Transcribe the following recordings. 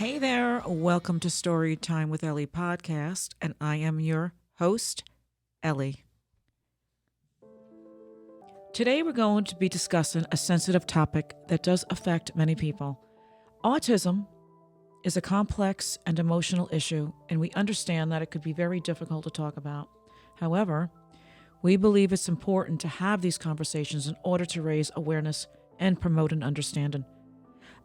Hey there, welcome to Storytime with Ellie podcast, and I am your host, Ellie. Today we're going to be discussing a sensitive topic that does affect many people. Autism is a complex and emotional issue, and we understand that it could be very difficult to talk about. However, we believe it's important to have these conversations in order to raise awareness and promote an understanding.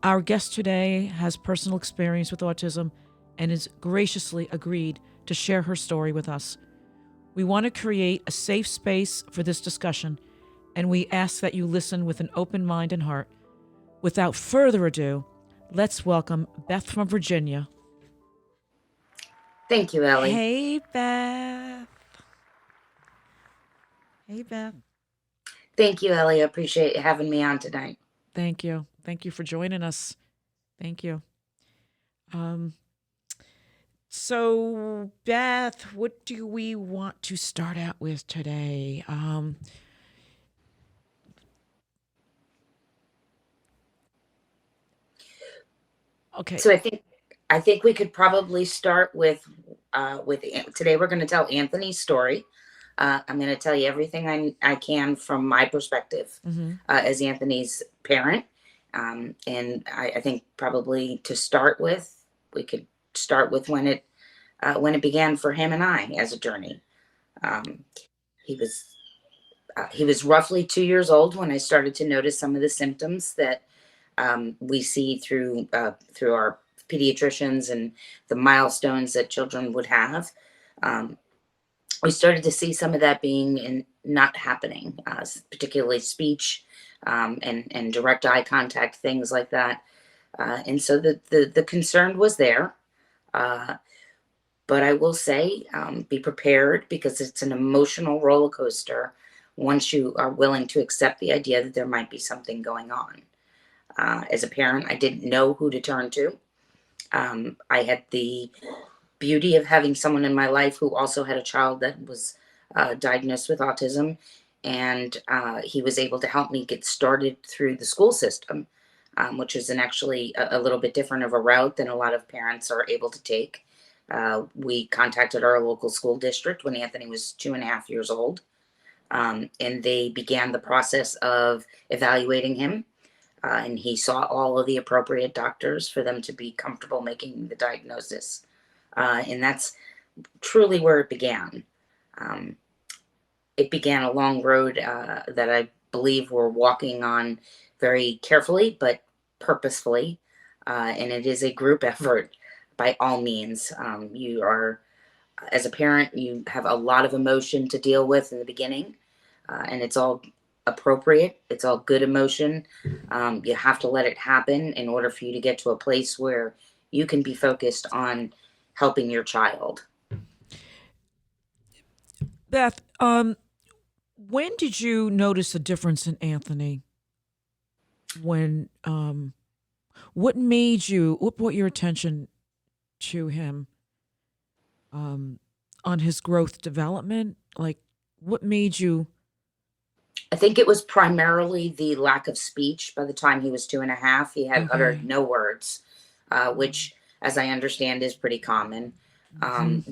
Our guest today has personal experience with autism and has graciously agreed to share her story with us. We want to create a safe space for this discussion, and we ask that you listen with an open mind and heart. Without further ado, let's welcome Beth from Virginia. Thank you, Ellie. Hey, Beth. Hey, Beth. Thank you, Ellie. I appreciate having me on tonight. Thank you. Thank you for joining us. Thank you. Um, So, Beth, what do we want to start out with today? Okay. So I think we could probably start with today. We're going to tell Anthony's story. I'm going to tell you everything I can from my perspective Mm-hmm. as Anthony's parent. And I think probably to start with, we could start with when it began for him and I as a journey. Um, he was he was roughly 2 years old when I started to notice some of the symptoms that we see through our pediatricians and the milestones that children would have. Um, we started to see some of that being in not happening, particularly speech and direct eye contact, things like that. And so the concern was there. Uh, but I will say, be prepared because it's an emotional roller coaster once you are willing to accept the idea that there might be something going on. As a parent, I didn't know who to turn to. I had the beauty of having someone in my life who also had a child that was diagnosed with autism, and he was able to help me get started through the school system, which is actually a little bit different of a route than a lot of parents are able to take. We contacted our local school district when Anthony was 2.5 years old, and they began the process of evaluating him. And he saw all of the appropriate doctors for them to be comfortable making the diagnosis. And that's truly where it began. Um, it began a long road that I believe we're walking on very carefully but purposefully. And it is a group effort by all means. You are, as a parent, you have a lot of emotion to deal with in the beginning, and it's all appropriate. It's all good emotion. You have to let it happen in order for you to get to a place where you can be focused on helping your child. Beth, when did you notice a difference in Anthony? When, what brought your attention to him on his growth development? Like, what made you? I think it was primarily the lack of speech. By the time he was 2.5, he had uttered Okay. no words, which, as I understand, is pretty common. Mm-hmm.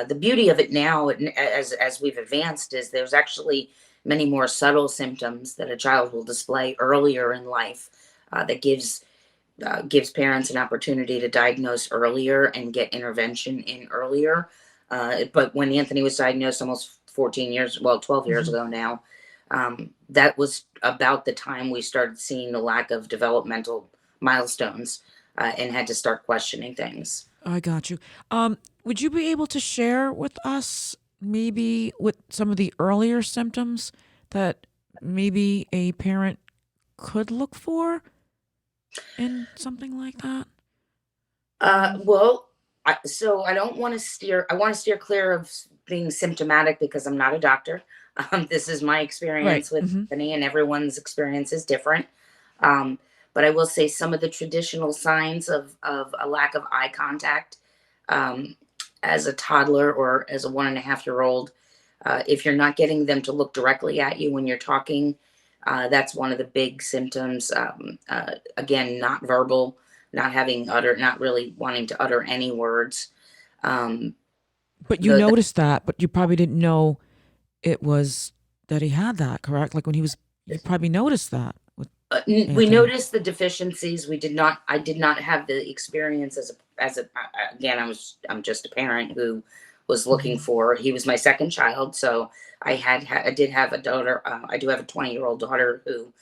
The beauty of it now, as we've advanced, is there's actually many more subtle symptoms that a child will display earlier in life that gives parents an opportunity to diagnose earlier and get intervention in earlier. But when Anthony was diagnosed almost 14 years, well, 12 years Mm-hmm. ago now, that was about the time we started seeing the lack of developmental milestones and had to start questioning things. I got you. Would you be able to share with us maybe with some of the earlier symptoms that maybe a parent could look for in something like that? Um, Well, so I don't want to steer. I want to steer clear of being symptomatic because I'm not a doctor. This is my right. experience with Mm-hmm. Anthony, and everyone's experience is different. Um, but I will say some of the traditional signs of a lack of eye contact um, as a toddler or as a 1.5 year old. If you're not getting them to look directly at you when you're talking, that's one of the big symptoms. Again, not verbal. not really wanting to utter any words. Um, But you the noticed that, but you probably didn't know it was that he had that, correct? Like when he was, you probably noticed that with We Anthony. noticed the deficiencies. We did not. I did not have the experience as a again. I'm just a parent who was looking Hmm. for. He was my second child, so I did have a daughter. I do have a 20-year-old daughter who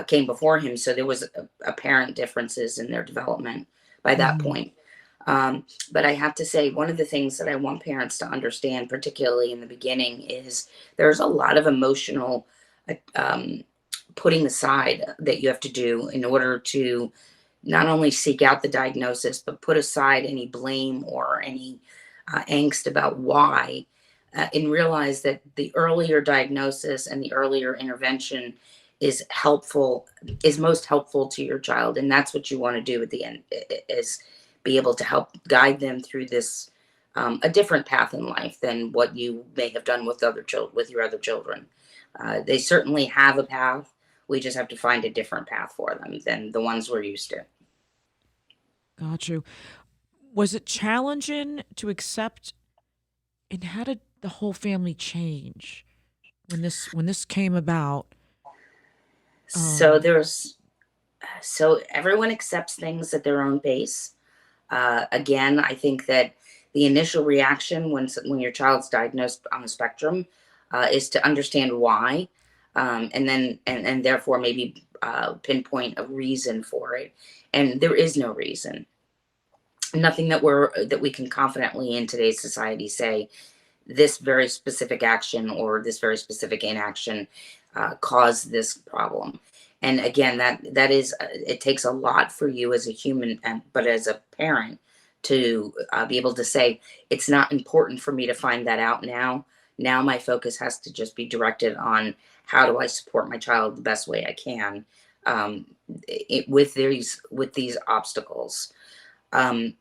came before him. So there was apparent differences in their development by that Hmm. point. Um, but I have to say, one of the things that I want parents to understand, particularly in the beginning, is there's a lot of emotional um, putting aside that you have to do in order to not only seek out the diagnosis, but put aside any blame or any angst about why, and realize that the earlier diagnosis and the earlier intervention is helpful, is most helpful to your child. And that's what you want to do at the end, is be able to help guide them through this, a different path in life than what you may have done with other children, with your other children. They certainly have a path. We just have to find a different path for them than the ones we're used to. Got you. Was it challenging to accept, and how did the whole family change when this came about? So Um, there's so everyone accepts things at their own pace. Again, I think that the initial reaction when your child's diagnosed on the spectrum is to understand why, and then and therefore maybe pinpoint a reason for it. And there is no reason. Nothing that we can confidently in today's society say this very specific action or this very specific inaction caused this problem. And again, that is it takes a lot for you as a human, but as a parent to be able to say it's not important for me to find that out now. Now my focus has to just be directed on how do I support my child the best way I can, um, with these obstacles. Um,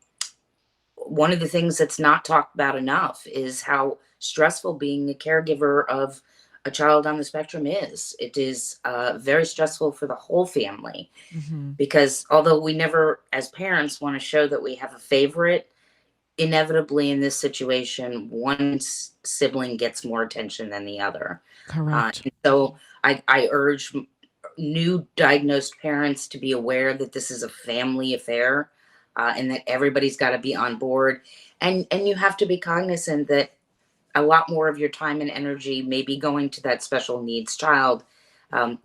One of the things that's not talked about enough is how stressful being a caregiver of a child on the spectrum is. It is very stressful for the whole family mhm. because although we never, as parents, want to show that we have a favorite, inevitably in this situation, one sibling gets more attention than the other. Correct. And so I urge new diagnosed parents to be aware that this is a family affair, and that everybody's got to be on board. And you have to be cognizant that a lot more of your time and energy may be going to that special needs child.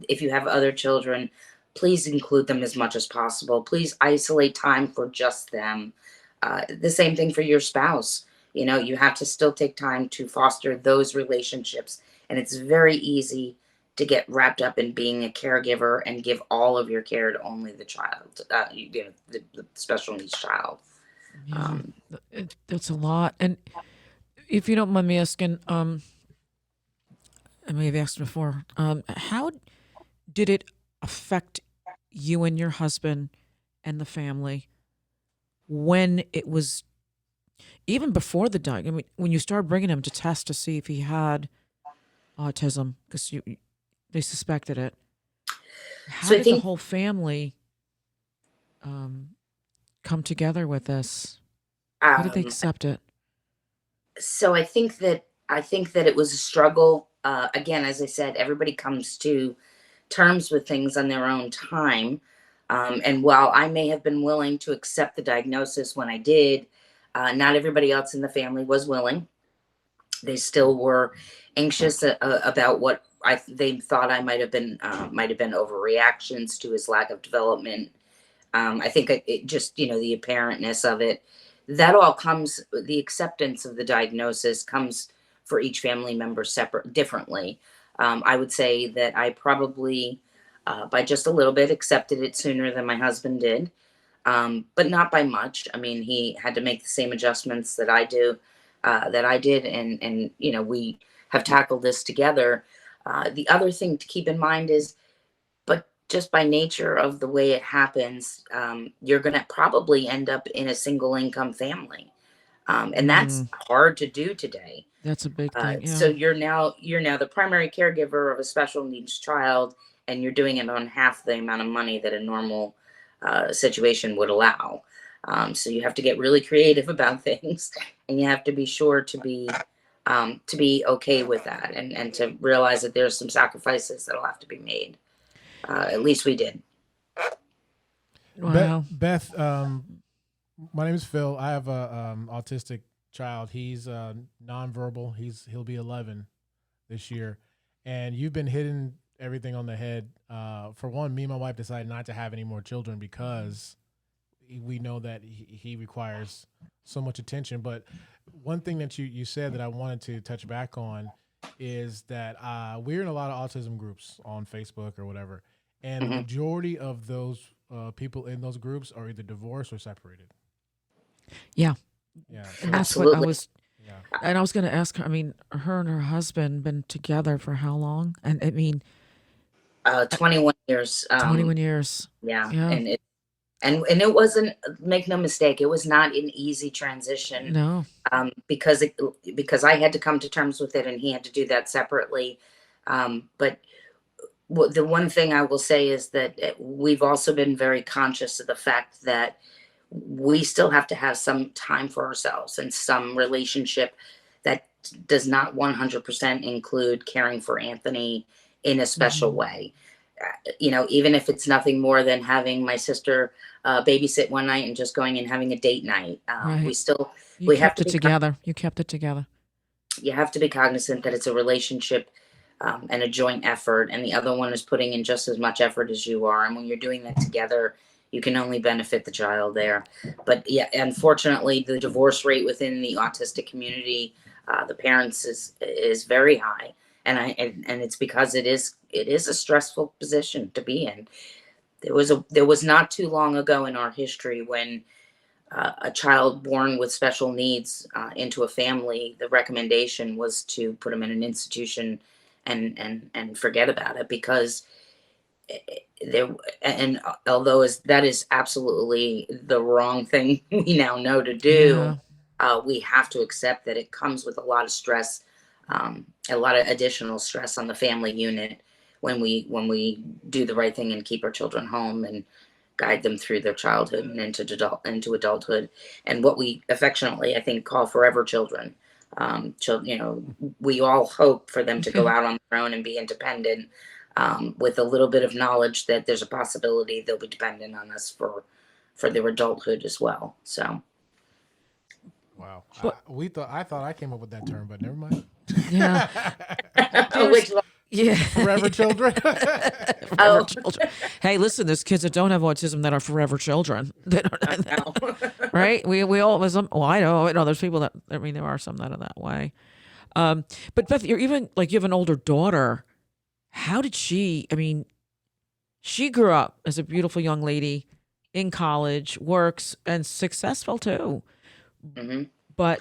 If you have other children, please include them as much as possible. Please isolate time for just them. The same thing for your spouse. You know, you have to still take time to foster those relationships. And it's very easy to get wrapped up in being a caregiver and give all of your care to only the child, the special needs child. Yeah, Um, that's a lot. And if you don't mind me asking, I may have asked before, how did it affect you and your husband and the family when it was even before the diagnosis? I mean, when you started bringing him to test to see if he had autism, because they suspected it. How so I did the think whole family um, come together with this? How did they um, accept it? so I think that it was a struggle. Again, as I said, everybody comes to terms with things on their own time. And while I may have been willing to accept the diagnosis when I did, not everybody else in the family was willing. They still were anxious about what they thought I might have been overreactions to his lack of development. I think it just, the apparentness of it, that all comes, the acceptance of the diagnosis comes for each family member differently. I would say that I probably, by just a little bit, accepted it sooner than my husband did, but not by much. I mean, he had to make the same adjustments that I did, and we have tackled this together. The other thing to keep in mind is, but just by nature of the way it happens, you're going to probably end up in a single income family, and that's Mm, hard to do today. that's a big thing. So Yeah. you're now the primary caregiver of a special needs child, and you're doing it on half the amount of money that a normal situation would allow. So you have to get really creative about things, and you have to be sure to be okay with that, and to realize that there's some sacrifices that'll have to be made. At least we did. Wow. Beth, my name is Phil. I have a autistic child. He's nonverbal. He'll be 11 this year, and you've been hitting everything on the head. For one, me and my wife decided not to have any more children because we know that he requires so much attention. But one thing that you said that I wanted to touch back on is that we're in a lot of autism groups on Facebook or whatever, and the Hmm. majority of those people in those groups are either divorced or separated. Yeah. Yeah. And So that's what I Absolutely. was, yeah. and I was going to ask her. I mean, her and her husband been together for how long? And I mean, 21 years. 21 years. Yeah, Yeah. and it wasn't. Make no mistake, it was not an easy transition, No. because I had to come to terms with it, and he had to do that separately. But the one thing I will say is that we've also been very conscious of the fact that we still have to have some time for ourselves and some relationship that does not 100% include caring for Anthony in a special Hmm. way. Even if it's nothing more than having my sister babysit one night and just going and having a date night, Right. You we have kept to it be together. You kept it together. you have to be cognizant that it's a relationship, and a joint effort, and the other one is putting in just as much effort as you are. And when you're doing that together, you can only benefit the child there. But yeah, unfortunately, the divorce rate within the autistic community, the parents is very high, and it's because it is a stressful position to be in. There was not too long ago in our history when a child born with special needs into a family, the recommendation was to put them in an institution and forget about it, because there and although that is absolutely the wrong thing we now know to do, Yeah. we have to accept that it comes with a lot of stress, a lot of additional stress on the family unit when we do the right thing and keep our children home and guide them through their childhood and into adulthood, and what we affectionately, I think, call forever children. Children, we all hope for them to go out on their own and be independent, with a little bit of knowledge that there's a possibility they'll be dependent on us for their adulthood as well. So, Wow. But I thought I came up with that term, but never mind. yeah, there's which yeah. Forever children. Forever oh children. Hey, listen, there's kids that don't have autism that are forever children. They don't, no. right? We all some. Well, I know. There's people that. I mean, there are some that are that way. But Beth, you're even like you have an older daughter. How did she? I mean, she grew up as a beautiful young lady in college, works and successful too. Hmm. But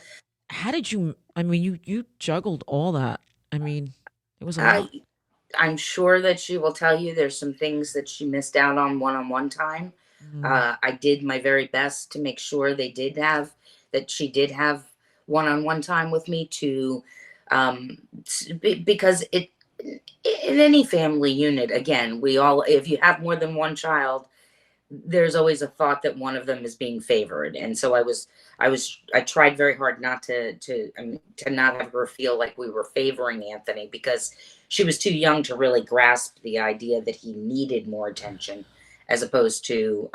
how did you? I mean, you juggled all that. I mean, it was a uh, lot. I'm sure that she will tell you there's some things that she missed out on one-on-one time. Mm, I did my very best to make sure that she did have one-on-one time with me, because in any family unit, again, if you have more than one child, there's always a thought that one of them is being favored. And so I tried very hard not to not have her feel like we were favoring Anthony, because she was too young to really grasp the idea that he needed more attention, as opposed to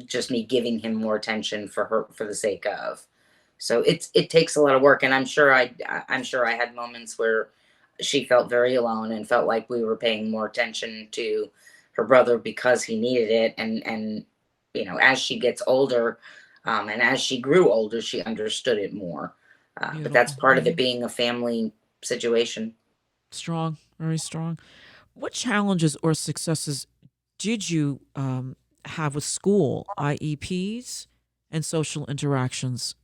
just me giving him more attention for the sake of. So it takes a lot of work, and I'm sure I had moments where she felt very alone and felt like we were paying more attention to her brother because he needed it. And as she gets older, and as she grew older, she understood it more. But that's beautiful. part of Hmm. it being a family situation. Strong, very strong. What challenges or successes did you have with school, IEPs, and social interactions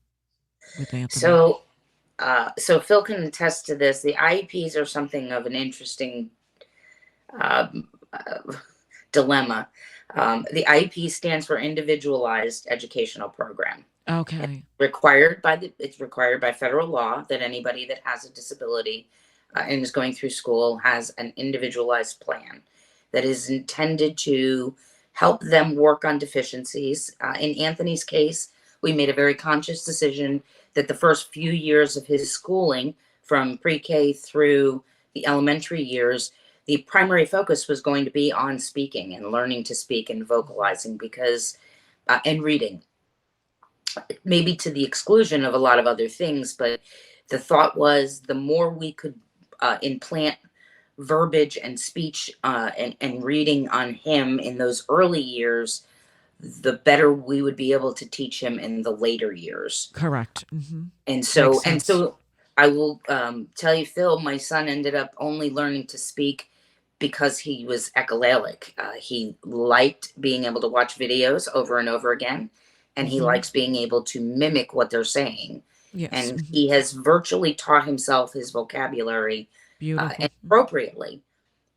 with Anthony? So Phil can attest to this. The IEPs are something of an interesting um, uh, dilemma. The IEP stands for Individualized Educational Program. Okay. It's required by federal law that anybody that has a disability, and is going through school, has an individualized plan that is intended to help them work on deficiencies. In Anthony's case, we made a very conscious decision that the first few years of his schooling, from pre-K through the elementary years, the primary focus was going to be on speaking and learning to speak and vocalizing, because and reading, maybe to the exclusion of a lot of other things. But the thought was, the more we could implant verbiage and speech and reading on him in those early years, the better we would be able to teach him in the later years. Correct. Mm-hmm. And so I will tell you, Phil, my son ended up only learning to speak because he was echolalic. He liked being able to watch videos over and over again, and he likes being able to mimic what they're saying. Yes. And he has virtually taught himself his vocabulary appropriately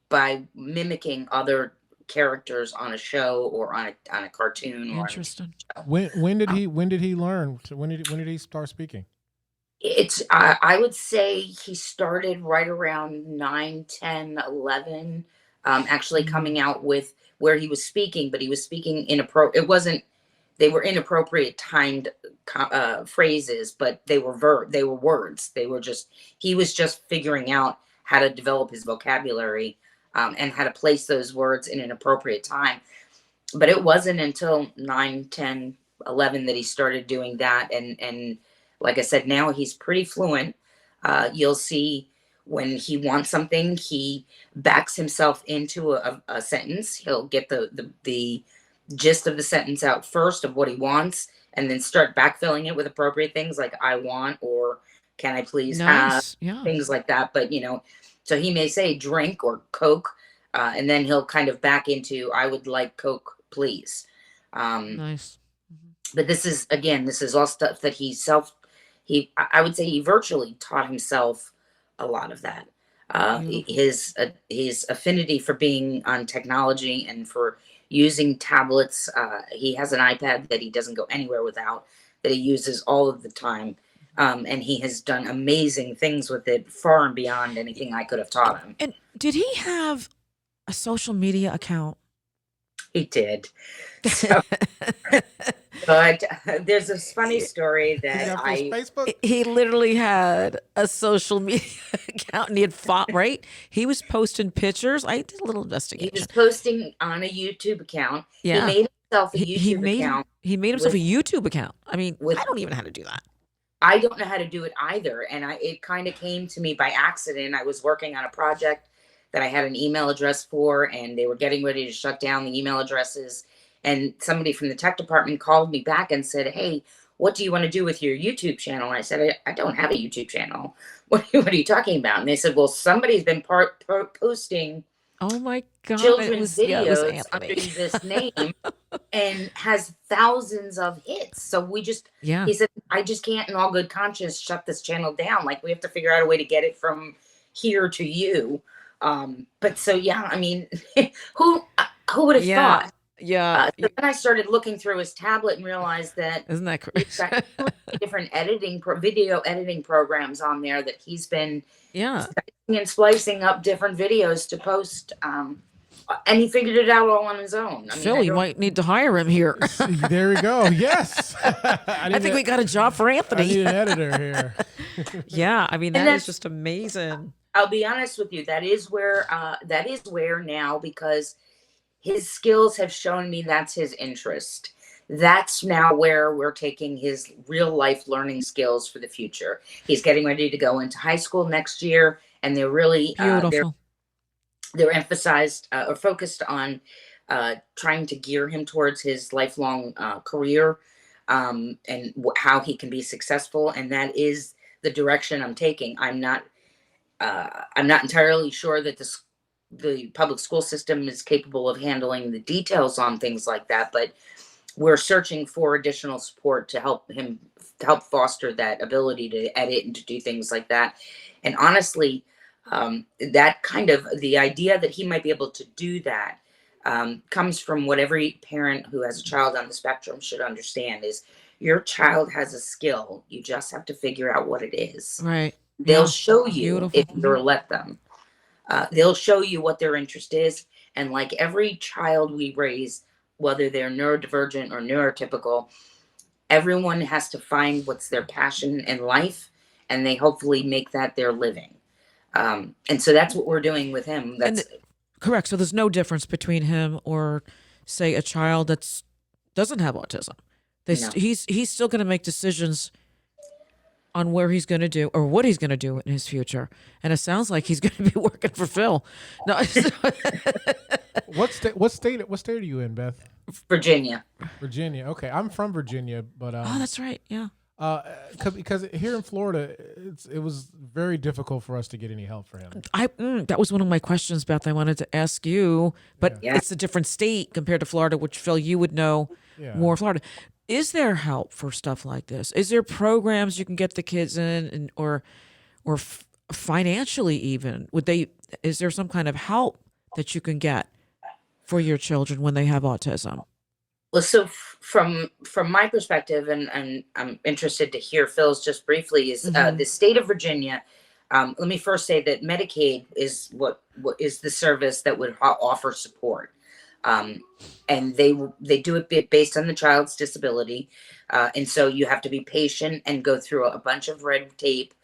by mimicking other characters on a show or on a cartoon. Interesting. When did he learn? When did he start speaking? It's I would say he started right around 9, 10, 11, actually coming out with where he was speaking, but he was speaking they were inappropriate timed phrases, but they were words. He was just figuring out how to develop his vocabulary and how to place those words in an appropriate time. But it wasn't until 9, 10, 11 that he started doing that. And like I said, now he's pretty fluent. You'll see when he wants something, he backs himself into a sentence. He'll get the gist of the sentence out first of what he wants, and then start backfilling it with appropriate things like "I want" or "Can I please have," things like that. But so he may say "drink" or "Coke," and then he'll kind of back into "I would like Coke, please." Nice. But this is all stuff that I would say he virtually taught himself a lot of that. His affinity for being on technology and for using tablets. He has an iPad that he doesn't go anywhere without, that he uses all of the time. And he has done amazing things with it, far and beyond anything I could have taught him. And did he have a social media account? He did. So, but there's a funny story that Facebook? He literally had a social media account, and he had fought, right? He was posting pictures. I did a little investigation. He was posting on a YouTube account. Yeah. He made himself a YouTube account. He made himself a YouTube account. I mean, I don't even know how to do that. I don't know how to do it either. And it kind of came to me by accident. I was working on a project that I had an email address for, and they were getting ready to shut down the email addresses. And somebody from the tech department called me back and said, "Hey, what do you want to do with your YouTube channel?" And I said, I don't have a YouTube channel. What are you talking about? And they said, "Well, somebody's been posting oh my God, children's videos under this name and has thousands of hits. So he said, I just can't in all good conscience shut this channel down. Like, we have to figure out a way to get it from here to you." But so, yeah, I mean, who would have thought? Yeah. So then I started looking through his tablet and realized that isn't that crazy? He's got different video editing programs on there that he's been and splicing up different videos to post. And he figured it out all on his own. Phil, you might need to hire him here. There we go. Yes. I think we got a job for Anthony. I need an editor here. Yeah, I mean, that is just amazing. I'll be honest with you. That is where now, because his skills have shown me that's his interest. That's now where we're taking his real life learning skills for the future. He's getting ready to go into high school next year, and they're really they're emphasized or focused on trying to gear him towards his lifelong career and how he can be successful. And that is the direction I'm taking. I'm not entirely sure that the public school system is capable of handling the details on things like that, but we're searching for additional support to help foster that ability to edit and to do things like that. And honestly, that kind of the idea that he might be able to do that comes from what every parent who has a child on the spectrum should understand is your child has a skill. You just have to figure out what it is. Right. They'll show you Beautiful. if you'll let them. They'll show you what their interest is. And like every child we raise, whether they're neurodivergent or neurotypical, everyone has to find what's their passion in life, and they hopefully make that their living. And so that's what we're doing with him. And correct. So there's no difference between him or, say, a child that doesn't have autism. No. He's still going to make decisions on where he's going to do or what he's going to do in his future. And it sounds like he's going to be working for Phil. No, What state are you in, Beth? Virginia. Virginia. Okay, I'm from Virginia, but oh, that's right. Yeah. because here in Florida, it was very difficult for us to get any help for him. That was one of my questions, Beth. I wanted to ask you, but Yeah. it's a different state compared to Florida, which Phil, you would know more Florida. Is there help for stuff like this? Is there programs you can get the kids in, or financially even? Is there some kind of help that you can get for your children when they have autism? Well, so from my perspective, and I'm interested to hear Phil's just briefly, is the state of Virginia. Let me first say that Medicaid is what is the service that would offer support, and they do it based on the child's disability, and so you have to be patient and go through a bunch of red tape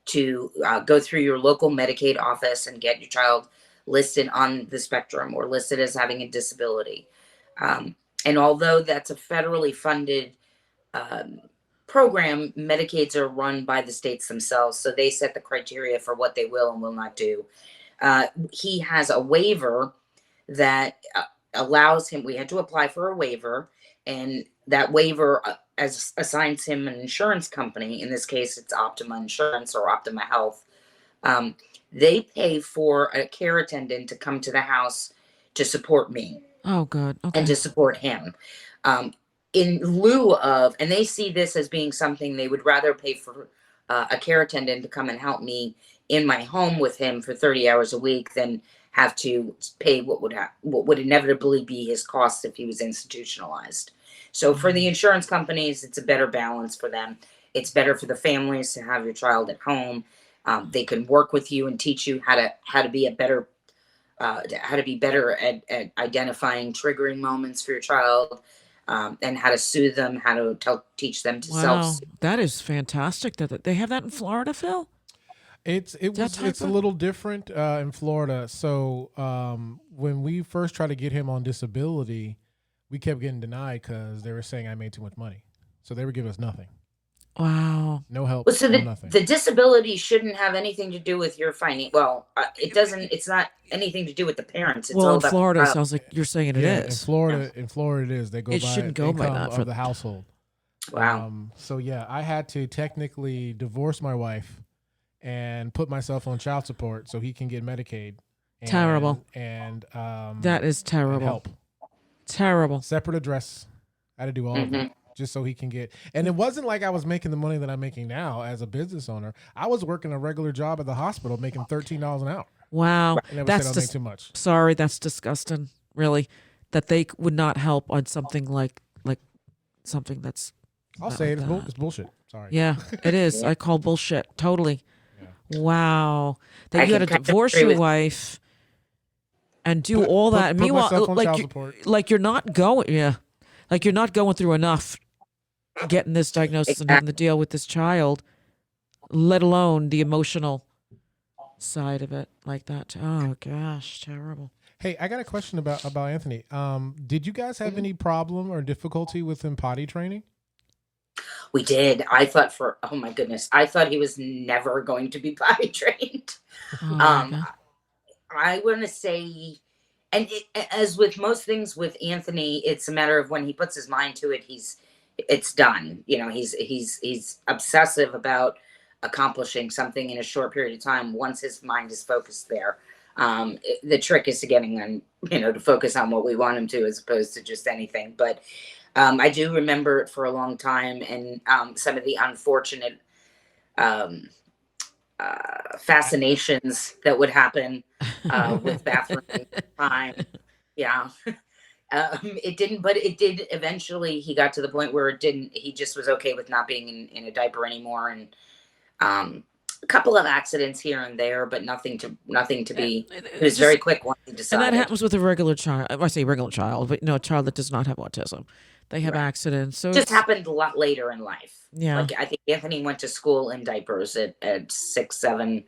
to go through your local Medicaid office and get your child listed on the spectrum or listed as having a disability. And although that's a federally funded program, Medicaids are run by the states themselves. So they set the criteria for what they will and will not do. He has a waiver that allows him, we had to apply for a waiver, and that waiver assigns him an insurance company. In this case, it's Optima Insurance or Optima Health. They pay for a care attendant to come to the house to support me. Oh, good. Okay. And to support him. In lieu of, and they see this as being something they would rather pay for a care attendant to come and help me in my home with him for 30 hours a week than have to pay what would inevitably be his costs if he was institutionalized. So for the insurance companies, it's a better balance for them. It's better for the families to have your child at home. They can work with you and teach you how to be better at identifying triggering moments for your child, and how to soothe them, how to teach them to self. That is fantastic. That they have that in Florida, Phil. It's a little different in Florida. So when we first tried to get him on disability, we kept getting denied because they were saying I made too much money. So they were giving us nothing. Wow. No help. Well, so nothing. The disability shouldn't have anything to do with your finance. Well, it doesn't. It's not anything to do with the parents. It's all in about Florida, it sounds like you're saying it is. In Florida, it is. They go by shouldn't go by income that of for the household. Wow. So yeah, I had to technically divorce my wife and put myself on child support so he can get Medicaid. Terrible. And that is terrible. Help. Terrible. Separate address. I had to do all of it just so he can get. And it wasn't like I was making the money that I'm making now as a business owner. I was working a regular job at the hospital making $13 an hour. Wow. That's just too much. Sorry, that's disgusting. Really, that they would not help on something like something that's. I'll say it. It's bullshit. Sorry. Yeah, it is. I call bullshit. Totally. Yeah. Wow. That you had to divorce your wife and do all that. Meanwhile, like you're not going. Yeah. Like you're not going through enough getting this diagnosis and having to deal with this child, let alone the emotional side of it like that. Oh gosh, terrible. Hey, I got a question about Anthony. Did you guys have any problem or difficulty with him potty training? We did. I thought oh my goodness, I thought he was never going to be potty trained. I want to say, and as with most things with Anthony, it's a matter of when he puts his mind to it, it's done. You know, he's obsessive about accomplishing something in a short period of time once his mind is focused there. The trick is to getting him, to focus on what we want him to as opposed to just anything. But I do remember it for a long time, and some of the unfortunate fascinations that would happen with bathroom time. Yeah. It didn't, but it did eventually. He got to the point where he just was okay with not being in a diaper anymore. And A couple of accidents here and there, but nothing to be. It was Just, very quick once he and that decided. happens with a regular child. I say regular child, but a child that does not have autism. They have Right. accidents. So Just it's, happened a lot later in life. yeah. Like I think Anthony went to school in diapers at 6, 7,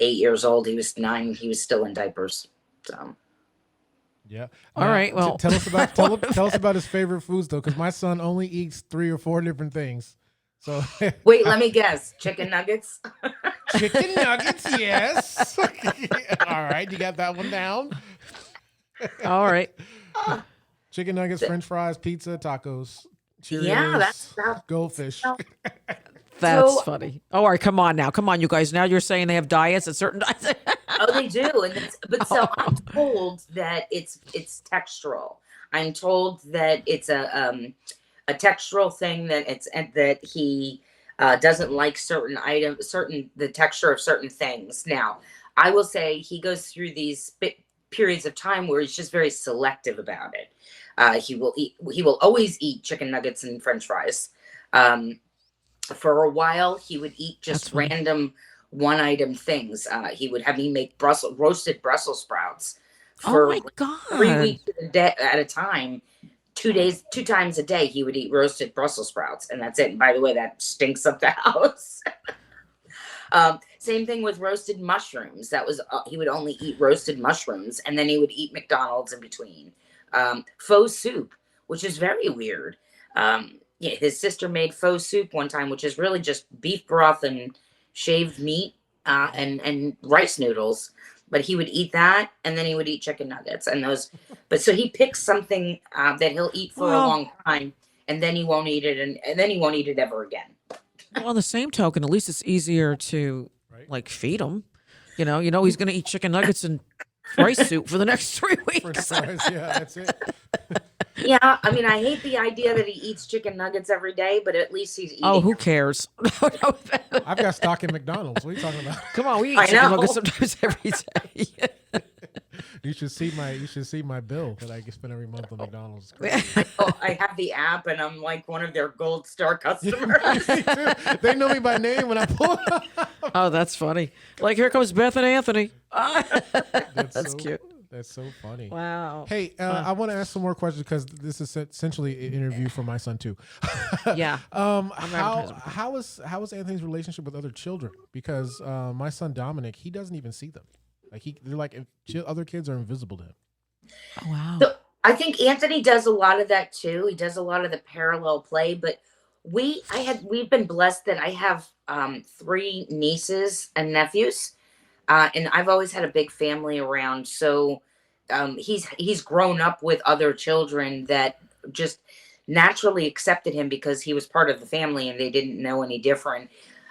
8 years old. He was 9. He was still in diapers. So Yeah. All right. Well, tell us about tell us about his favorite foods though, because my son only eats 3 or 4 different things. So wait, let me guess. Chicken nuggets. chicken nuggets, yes. All right, you got that one down. all right. Chicken nuggets, French fries, pizza, tacos, Cheerios, Yeah, that's goldfish. That's So- funny. Oh, all right, come on now. Come on, you guys. Now you're saying they have diets at certain diets. Oh, they do, but so I'm told that it's textural. I'm told that it's a textural thing, that it's that he doesn't like certain items, the texture of certain things. Now, I will say he goes through these periods of time where he's just very selective about it. He will always eat chicken nuggets and French fries. For a while, he would eat just random one item things. He would have me make roasted Brussels sprouts for Oh my God. 3 weeks at a time. 2 times a day, he would eat roasted Brussels sprouts, and that's it. And by the way, that stinks up the house. Same thing with roasted mushrooms. That was he would only eat roasted mushrooms, and then he would eat McDonald's in between. Faux soup, which is very weird. Yeah, his sister made faux soup one time, which is really just beef broth and shaved meat and rice noodles. But he would eat that, and then he would eat chicken nuggets and those. But so he picks something that he'll eat for a long time, and then he won't eat it, and then he won't eat it ever again. Well, on the same token, at least it's easier to like feed him. You know he's going to eat chicken nuggets and rice soup for the next 3 weeks. Yeah, that's it. Yeah, I mean, I hate the idea that he eats chicken nuggets every day, but at least he's eating. Oh, who cares? I've got stock in McDonald's. What are you talking about? Come on, we eat chicken nuggets sometimes every day. You should see my bill that I spend every month on McDonald's. I have the app, and I'm like one of their gold star customers. They know me by name when I pull up. Oh, that's funny. Like, here comes Beth and Anthony. That's cute. That's so funny. Wow. Hey, I want to ask some more questions because this is essentially an interview for my son too. Yeah. How is Anthony's relationship with other children? Because my son Dominic, he doesn't even see them. They're like other kids are invisible to him. Oh, wow. So I think Anthony does a lot of that too. He does a lot of the parallel play, but we've been blessed that I have 3 nieces and nephews. And I've always had a big family around. So he's grown up with other children that just naturally accepted him because he was part of the family and they didn't know any different.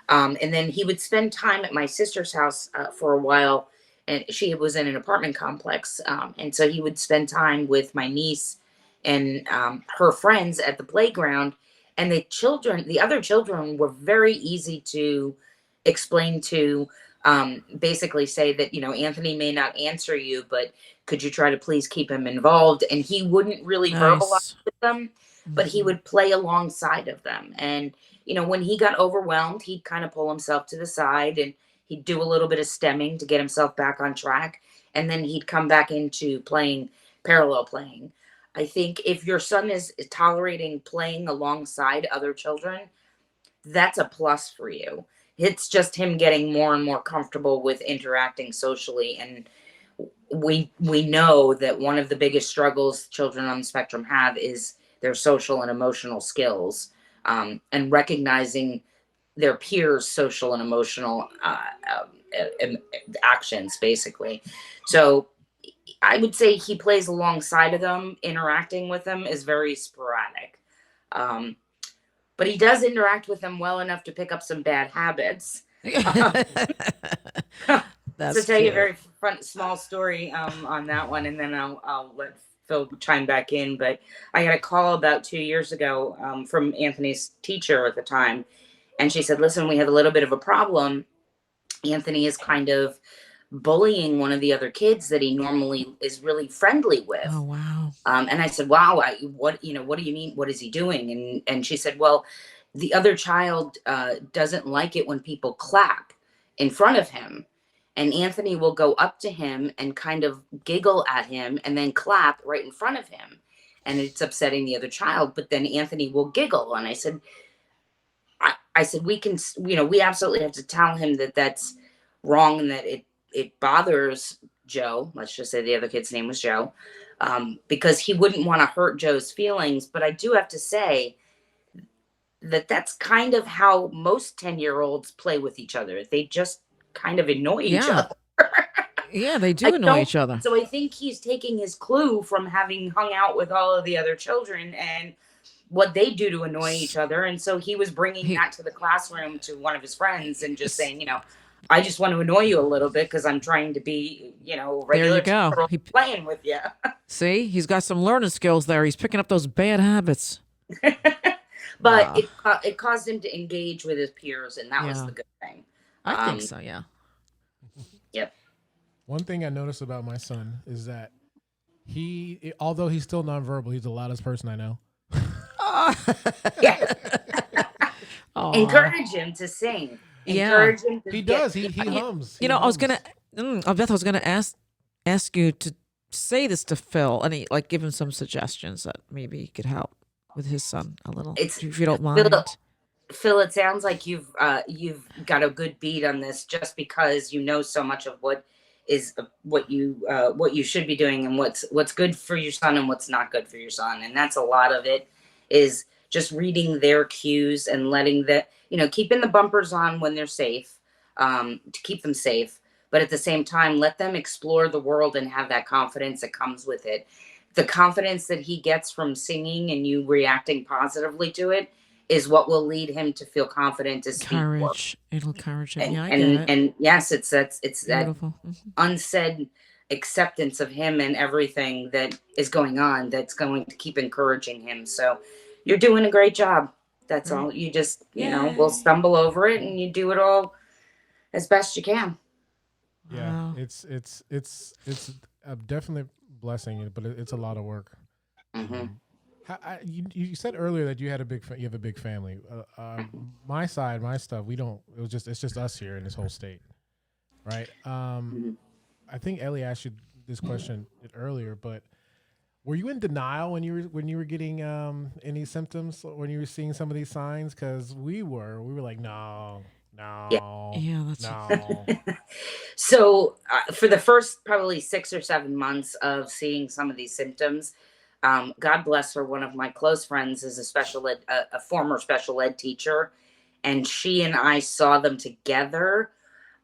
And then he would spend time at my sister's house for a while. And she was in an apartment complex. And so he would spend time with my niece and her friends at the playground. And the other children were very easy to explain to. Basically say that, Anthony may not answer you, but could you try to please keep him involved? And he wouldn't really verbalize with them, but he would play alongside of them. And, when he got overwhelmed, he'd kind of pull himself to the side and he'd do a little bit of stemming to get himself back on track. And then he'd come back into parallel playing. I think if your son is tolerating playing alongside other children, that's a plus for you. It's just him getting more and more comfortable with interacting socially. And we know that one of the biggest struggles children on the spectrum have is their social and emotional skills, and recognizing their peers' social and emotional actions, basically. So I would say he plays alongside of them. Interacting with them is very sporadic. But he does interact with them well enough to pick up some bad habits. That's to tell you a very small story on that one, and then I'll let Phil chime back in. But I had a call about 2 years ago from Anthony's teacher at the time, and she said, "Listen, we have a little bit of a problem. Anthony is kind of bullying one of the other kids that he normally is really friendly with." Oh, wow. And I said, "Wow, what do you mean? What is he doing?" And she said, "Well, the other child doesn't like it when people clap, in front of him, and Anthony will go up to him and kind of giggle at him and then clap right in front of him, and it's upsetting the other child. But then Anthony will giggle, and I said, we can, we absolutely have to tell him that that's wrong and that it bothers Joe. Let's just say the other kid's name was Joe, because he wouldn't want to hurt Joe's feelings. But I do have to say that that's kind of how most 10-year-olds play with each other. They just kind of annoy each Yeah. other. Yeah, they do annoy each other. So I think he's taking his clue from having hung out with all of the other children and what they do to annoy each other. And so he was bringing that to the classroom to one of his friends and just saying, I just want to annoy you a little bit because I'm trying to be, regular There you go. playing with you. See, he's got some learning skills there. He's picking up those bad habits. But it caused him to engage with his peers, and that was the good thing. I think so, yeah. Yep. One thing I noticed about my son is that although he's still nonverbal, he's the loudest person I know. Yeah. Encourage him to sing. Encourage him to He does. He hums. I was gonna, Beth, I was gonna ask you to say this to Phil and give him some suggestions that maybe he could help with his son a little, if you don't mind. Phil, it sounds like you've got a good beat on this, just because you know so much of what you should be doing and what's good for your son and what's not good for your son. And that's a lot of it, is just reading their cues and letting keeping the bumpers on when they're safe, to keep them safe, but at the same time let them explore the world and have that confidence that comes with it. The confidence that he gets from singing and you reacting positively to it is what will lead him to feel confident to speak. Courage. It'll encourage him. Yeah, I get it. And yes, it's that Beautiful. unsaid acceptance of him and everything that is going on that's going to keep encouraging him. So you're doing a great job. That's all. You just, we'll stumble over it and you do it all as best you can. Yeah, Wow. it's definitely a blessing, but it's a lot of work. Mm-hmm. You said earlier that you have a big family. My side, my stuff, it's just us here in this whole state, right? I think Ellie asked you this question earlier, but were you in denial when you were getting any symptoms, when you were seeing some of these signs? Because we were like, no, that's no. So for the first probably 6 or 7 months of seeing some of these symptoms, God bless her, one of my close friends is a former special ed teacher, and she and I saw them together.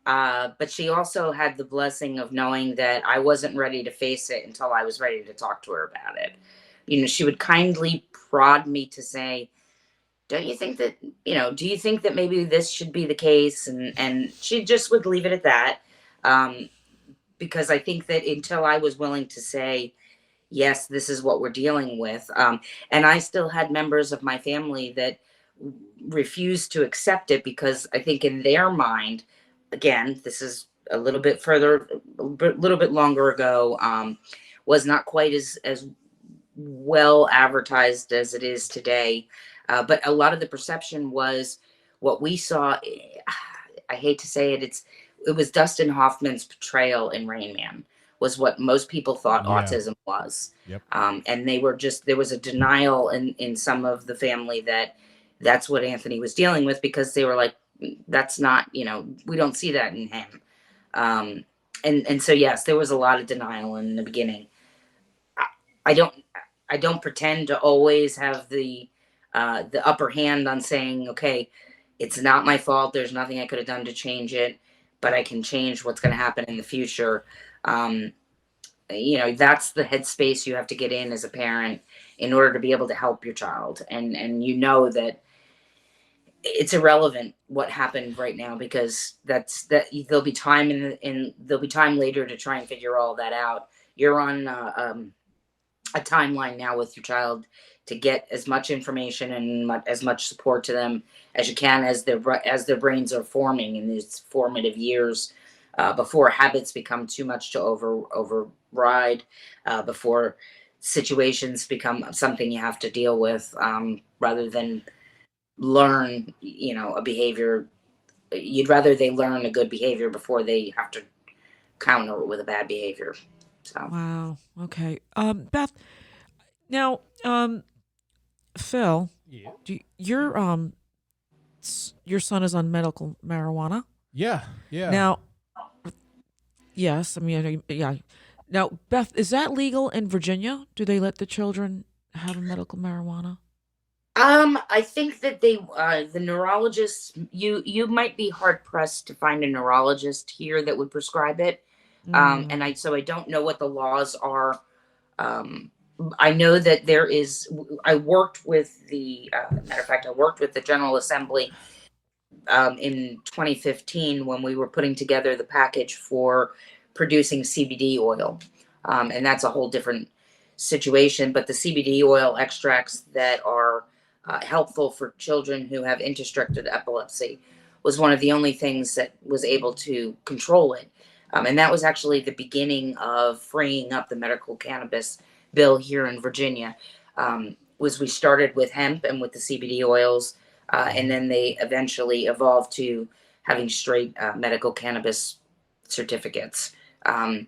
But she also had the blessing of knowing that I wasn't ready to face it until I was ready to talk to her about it. She would kindly prod me to say, do you think that maybe this should be the case? And she just would leave it at that. Because I think that until I was willing to say, yes, this is what we're dealing with. And I still had members of my family that refused to accept it because I think in their mind, again, this is a little bit longer ago, was not quite as well advertised as it is today. But a lot of the perception was what we saw. I hate to say it, it was Dustin Hoffman's portrayal in Rain Man was what most people thought autism was. Yep. And there was a denial in some of the family that's what Anthony was dealing with, because they were like, that's not, we don't see that in him. And so, yes, there was a lot of denial in the beginning. I don't pretend to always have the upper hand on saying, okay, it's not my fault. There's nothing I could have done to change it, but I can change what's going to happen in the future. That's the headspace you have to get in as a parent in order to be able to help your child. And that it's irrelevant what happened right now, because there'll be time there'll be time later to try and figure all that out. You're on a timeline now with your child to get as much information and as much support to them as you can as their brains are forming in these formative years, before habits become too much to override, before situations become something you have to deal with, rather than learn, a behavior you'd rather they learn a good behavior before they have to counter it with a bad behavior. So Wow. Okay. Beth, now, Phil, Yeah. your son is on medical marijuana. Yeah. Yeah. Now, yes, I mean, yeah. Now, Beth, is that legal in Virginia? Do they let the children have a medical marijuana? I think that the neurologists, you might be hard pressed to find a neurologist here that would prescribe it. And Mm. I don't know what the laws are. Um, I know that there is. I worked with the matter of fact, I worked with the General Assembly in 2015 when we were putting together the package for producing CBD oil, and that's a whole different situation. But the CBD oil extracts that are helpful for children who have interstricted epilepsy was one of the only things that was able to control it. And that was actually the beginning of freeing up the medical cannabis bill here in Virginia. Was we started with hemp and with the CBD oils, and then they eventually evolved to having straight medical cannabis certificates. Um,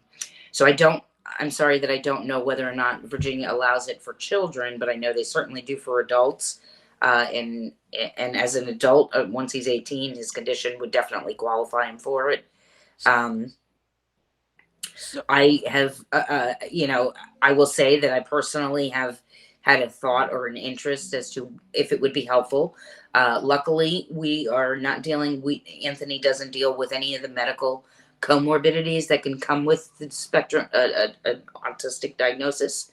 so I don't. I'm sorry that I don't know whether or not Virginia allows it for children, but I know they certainly do for adults. And as an adult, once he's 18, his condition would definitely qualify him for it. Um, So, I have, I will say that I personally have had a thought or an interest as to if it would be helpful. Luckily, we are not dealing. Anthony doesn't deal with any of the medical comorbidities that can come with the spectrum, autistic diagnosis,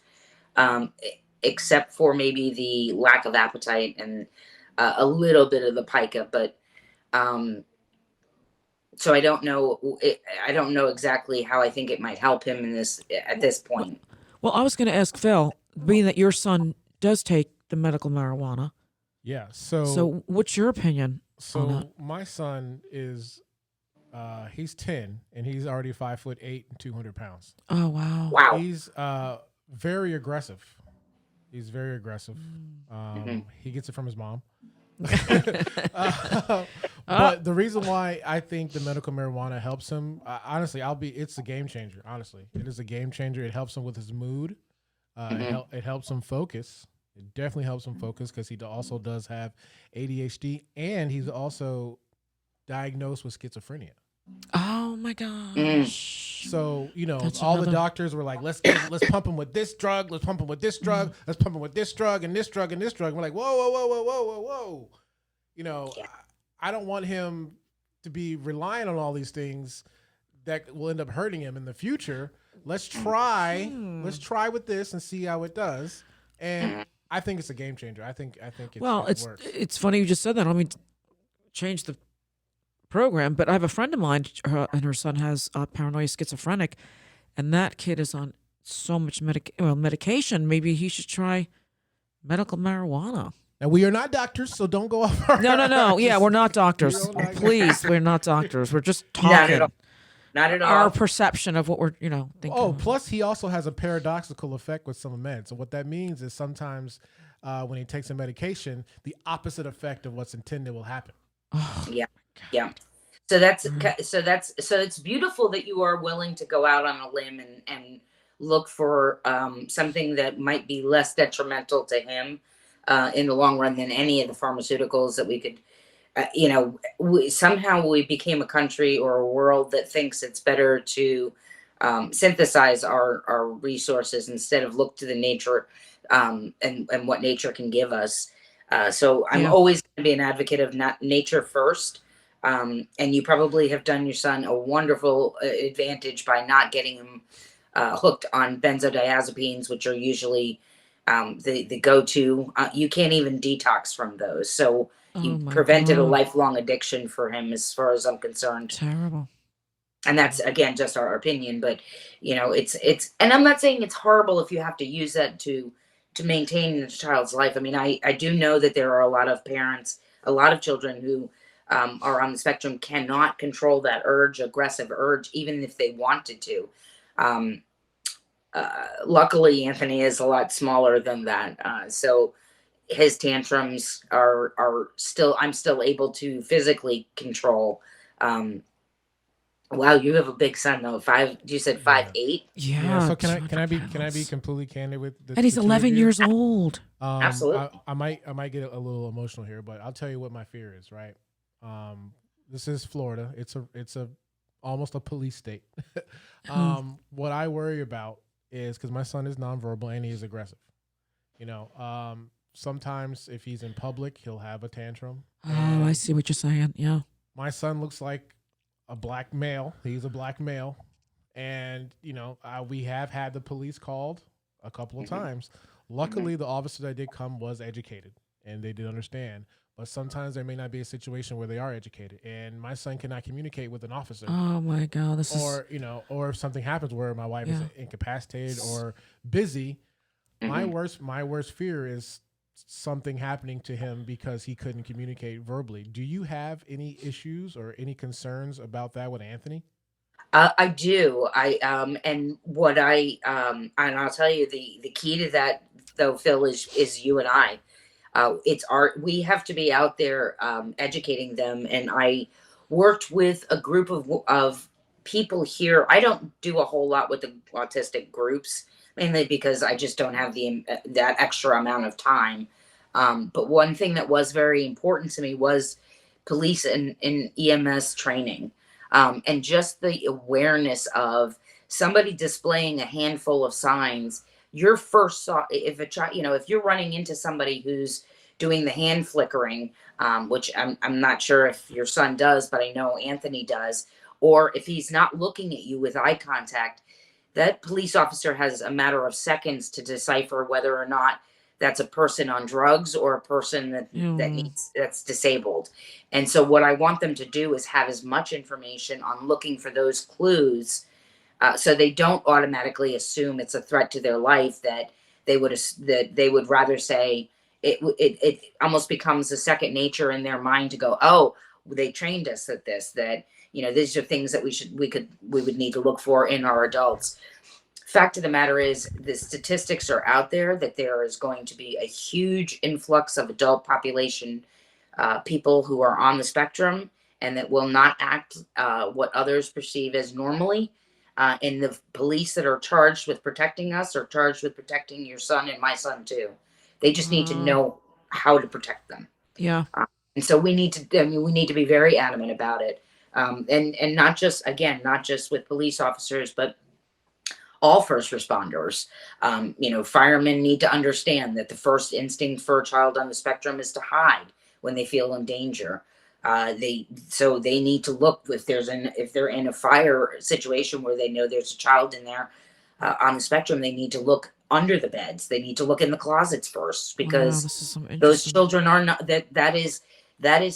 except for maybe the lack of appetite and a little bit of the pica. But um, so I don't know. I don't know exactly how I think it might help him in this at this well, point. well, I was going to ask Phil, being that your son does take the medical marijuana. Yeah. So So, what's your opinion on that? so my son is he's 10 and he's already 5'8" and 200 pounds. Oh, wow. Wow. He's very aggressive. He's very aggressive. Mhm. He gets it from his mom. Oh, But the reason why I think the medical marijuana helps him, honestly, it's a game changer. Honestly, it is a game changer. It helps him with his mood. Mhm. It helps him focus. It definitely helps him focus because he also does have ADHD and he's also diagnosed with schizophrenia. oh my Mm. gosh. So That's all the another. doctors were like, let's pump him with this drug, let's pump him with this drug, let's pump him with this drug and this drug and this drug. We're like, whoa, whoa, whoa, whoa, whoa, whoa, whoa. You know, Yeah. I don't want him to be relying on all these things that will end up hurting him in the future. Let's try with this and see how it does. And I think it's a game changer. I think Well, it works. it's funny you just said that. I mean, change the program, but I have a friend of mine, and her son has paranoid schizophrenic, and that kid is on so much medication. Maybe he should try medical marijuana. Now we are not doctors, so don't go off our No. Yeah, we're not doctors. your own diagnosis. Please, we're not doctors. We're just Not at all. talking Not at our all. perception of what we're thinking. Oh, plus he also has a paradoxical effect with some meds. So what that means is sometimes when he takes a medication, the opposite effect of what's intended will happen. Oh, Yeah. Yeah. So it's beautiful that you are willing to go out on a limb and look for something that might be less detrimental to him in the long run than any of the pharmaceuticals that we could. Somehow we became a country or a world that thinks it's better to synthesize our resources instead of look to the nature and what nature can give us. So I'm yeah. always going to be an advocate of not nature first. And you probably have done your son a wonderful advantage by not getting him hooked on benzodiazepines, which are usually the go-to. You can't even detox from those. So Oh you my prevented a God. lifelong addiction for him, as far as I'm concerned. Terrible. And that's again just our opinion, but it's and I'm not saying it's horrible if you have to use that to maintain a child's life. I mean, I do know that there are a lot of parents, a lot of children who are on the spectrum cannot control that aggressive urge, even if they wanted to. Um, Luckily, Anthony is a lot smaller than that, so his tantrums are still, I'm still able to physically control. Um, wow, you have a big son though. Five, you said five Yeah. eight? Yeah. Yeah, So $200 can I be pounds. completely candid with And he's the two of 11 you? years old. Absolutely. I might get a little emotional here, but I'll tell you what my fear is. Right. Um, this is Florida. It's a almost a police state. Hmm. What I worry about is because my son is nonverbal and he is aggressive. Sometimes if he's in public, he'll have a tantrum, Oh, I and see what you're saying. Yeah. my son looks like a black male. He's a black male, and we have had the police called a couple of Hmm. times. Hmm. Luckily, the officer that did come was educated, and they did understand. But sometimes there may not be a situation where they are educated, and my son cannot communicate with an officer, Oh my God. This is, or if something happens where my wife is yeah. incapacitated or busy. Hmm. My worst fear is something happening to him because he couldn't communicate verbally. Do you have any issues or any concerns about that with Anthony? I do. And what and I'll tell you the key to that though, Phil, is you and I. It's our, we have to be out there educating them. And I worked with a group of people here. I don't do a whole lot with the autistic groups, mainly because I just don't have that extra amount of time. But one thing that was very important to me was police and EMS training, and just the awareness of somebody displaying a handful of signs. Your first saw, if a child, if you're running into somebody who's doing the hand flickering, which I'm not sure if your son does, but I know Anthony does, or if he's not looking at you with eye contact, that police officer has a matter of seconds to decipher whether or not that's a person on drugs or a person Mm. that's disabled. And so what I want them to do is have as much information on looking for those clues, so they don't automatically assume it's a threat to their life, that they would rather say it almost becomes a second nature in their mind to go, oh, they trained us at this, that these are things that we would need to look for in our adults. Fact of the matter is, the statistics are out there that there is going to be a huge influx of adult population, people who are on the spectrum and that will not act what others perceive as normally. And the police that are charged with protecting us are charged with protecting your son and my son too. They just need to Uh, know how to protect them. yeah. And so we need to, I mean, we need to be very adamant about it. And not just, again, not just with police officers, but all first responders. Firemen need to understand that the first instinct for a child on the spectrum is to hide when they feel in danger. They need to look if they're in a fire situation where they know there's a child in there on the spectrum. They need to look under the beds. They need to look in the closets first, Wow. because This is some those interesting. children are not, that is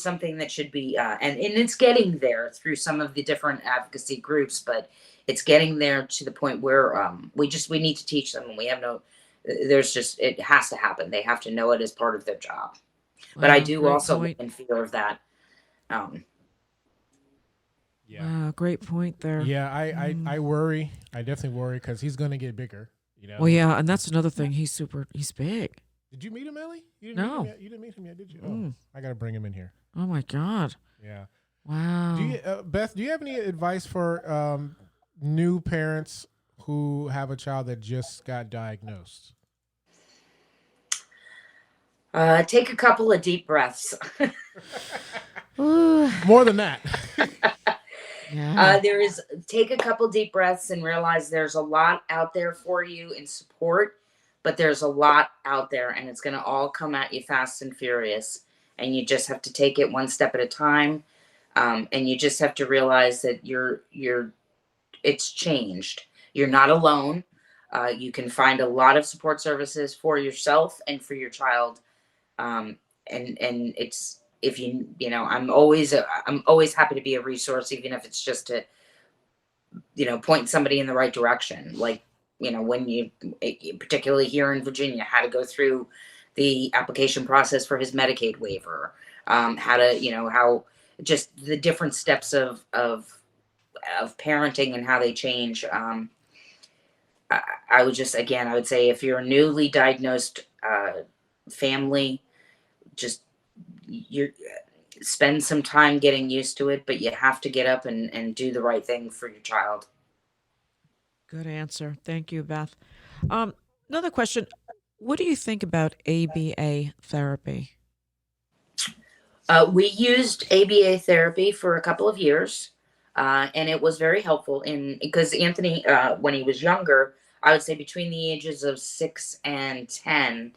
something that should be, and it's getting there through some of the different advocacy groups, but it's getting there to the point where we need to teach them, and we have no, there's just, it has to happen. They have to know it as part of their job. But I Wow. do Great also live point. in fear of that. Um, Yeah. Wow. Great point there. Yeah, Mm. I worry. I definitely worry because he's gonna get bigger. Well, yeah. And that's another thing. He's big. Did you meet him, Ellie? You didn't meet him No. yet. You didn't meet him yet, did you? Oh, Mm. I gotta bring him in here. Oh my God. Yeah. Do Wow. you, Beth? Do you have any advice for new parents who have a child that just got diagnosed? take a couple of deep breaths. Ooh. More than that. Yeah. There is Take a couple deep breaths and realize there's a lot out there for you in support, but there's a lot out there, and it's going to all come at you fast and furious, and you just have to take it one step at a time. And you just have to realize that it's changed. You're not alone. You can find a lot of support services for yourself and for your child. um, and it's, if I'm always happy to be a resource, even if it's just to point somebody in the right direction. Like, when particularly here in Virginia, how to go through the application process for his Medicaid waiver, how to, how, just the different steps of parenting and how they change. I would just, again, I would say, if you're a newly diagnosed family, just you spend some time getting used to it, but you have to get up and do the right thing for your child. Good answer. Thank you, Beth. Um, Another question. What do you think about ABA therapy? We used ABA therapy for a couple of years, and it was very helpful in because Anthony, when he was younger, I would say between the ages of 6 and 10,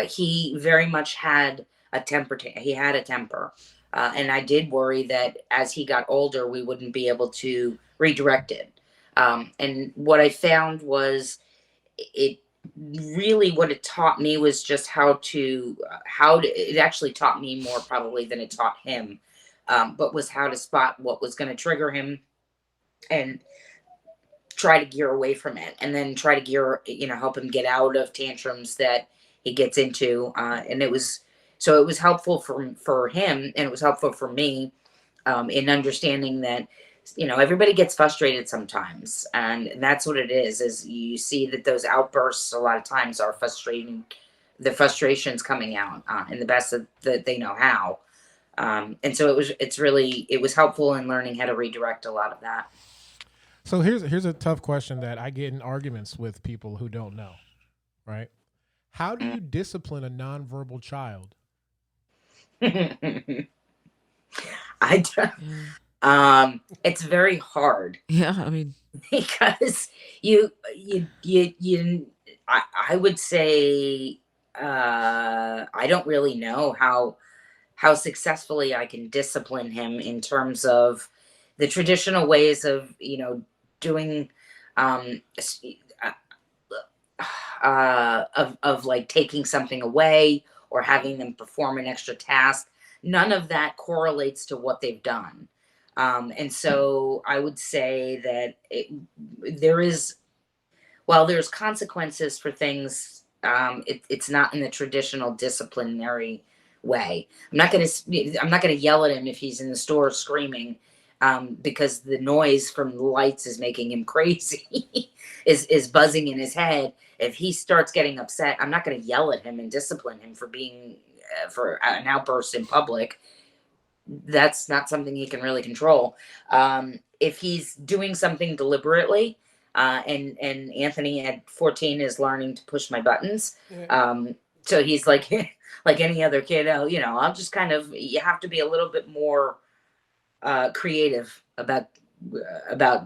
he very much had a temper. He had a temper, and I did worry that as he got older, we wouldn't be able to redirect it. And what I found was it really what it taught me was just it actually taught me more probably than it taught him, but was how to spot what was going to trigger him and try to gear away from it, and then try to help him get out of tantrums that he gets into. And it was helpful for him, and it was helpful for me, in understanding that everybody gets frustrated sometimes, and that's what it is you see that those outbursts a lot of times are frustrating, the frustrations coming out in the best that they know how. And so it was helpful in learning how to redirect a lot of that. So here's a tough question that I get in arguments with people who don't know, right? How do you discipline a nonverbal child? I it's very hard. Yeah, I mean, Because I would say, I don't really know how successfully I can discipline him in terms of the traditional ways of doing, um of like taking something away or having them perform an extra task. None of that correlates to what they've done. And so I would say that there is, while there's consequences for things, it's not in the traditional disciplinary way. I'm not gonna yell at him if he's in the store screaming, because the noise from the lights is making him crazy, is buzzing in his head. If he starts getting upset, I'm not gonna yell at him and discipline him for being for an outburst in public. That's not something he can really control. If he's doing something deliberately, and Anthony at 14 is learning to push my buttons, so he's like like any other kid. I'll just you have to be a little bit more creative about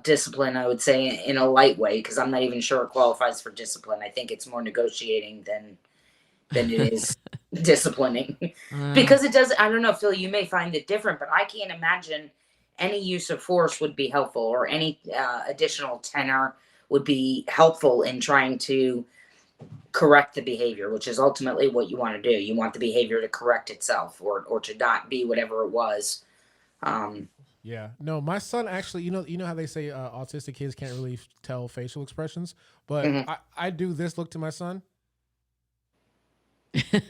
discipline. I would say in a light way, because I'm not even sure it qualifies for discipline. I think it's more negotiating than it is disciplining. Because it does. I don't know, Phil, you may find it different, but I can't imagine any use of force would be helpful, or any additional tenor would be helpful in trying to correct the behavior, which is ultimately what you want to do. You want the behavior to correct itself, or to not be whatever it was. Yeah, no, my son actually, you know how they say autistic kids can't really tell facial expressions, but I do this look to my son,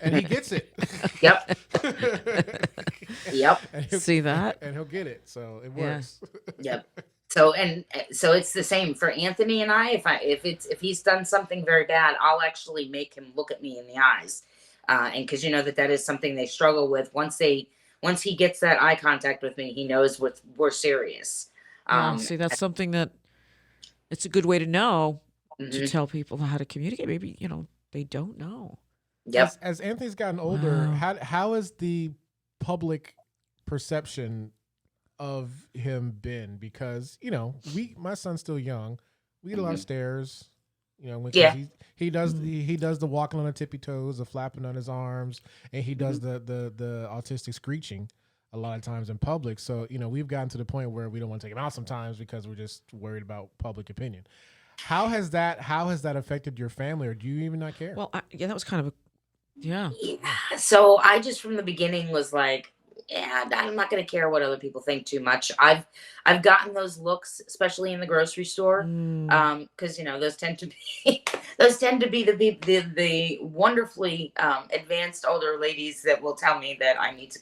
and he gets it. Yep. Yep. See that? And he'll get it, so it works. Yep. So it's the same for Anthony and I. If he's done something very bad, I'll actually make him look at me in the eyes, and because that is something they struggle with. Once he gets that eye contact with me, he knows we're serious. See, that's something that it's a good way to know, to tell people how to communicate. Maybe they don't know. Yep. As Anthony's gotten older, how has the public perception of him been? Because my son's still young. We get a lot of stares. He does the walking on the tippy toes, the flapping on his arms, and he does the autistic screeching a lot of times in public. So we've gotten to the point where we don't want to take him out sometimes because we're just worried about public opinion. How has that affected your family, or do you even not care? Well, that was kind of yeah. So I just from the beginning was like, I'm not going to care what other people think too much. I've gotten those looks, especially in the grocery store, because those tend to be the wonderfully advanced older ladies that will tell me that I need to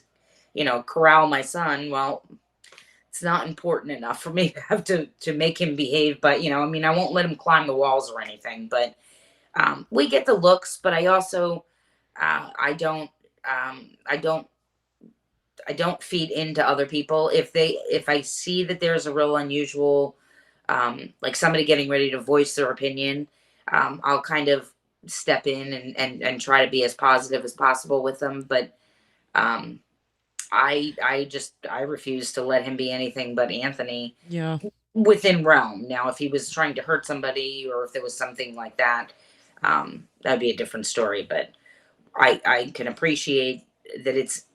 corral my son. Well, it's not important enough for me to have to make him behave, but I won't let him climb the walls or anything. But we get the looks, but I also I don't, I don't, I don't feed into other people. If I see that there's a real unusual, like somebody getting ready to voice their opinion, I'll kind of step in and try to be as positive as possible with them. But um, I refuse to let him be anything but Anthony Yeah. within realm. Now, if he was trying to hurt somebody or if there was something like that, that'd be a different story. But I can appreciate that it's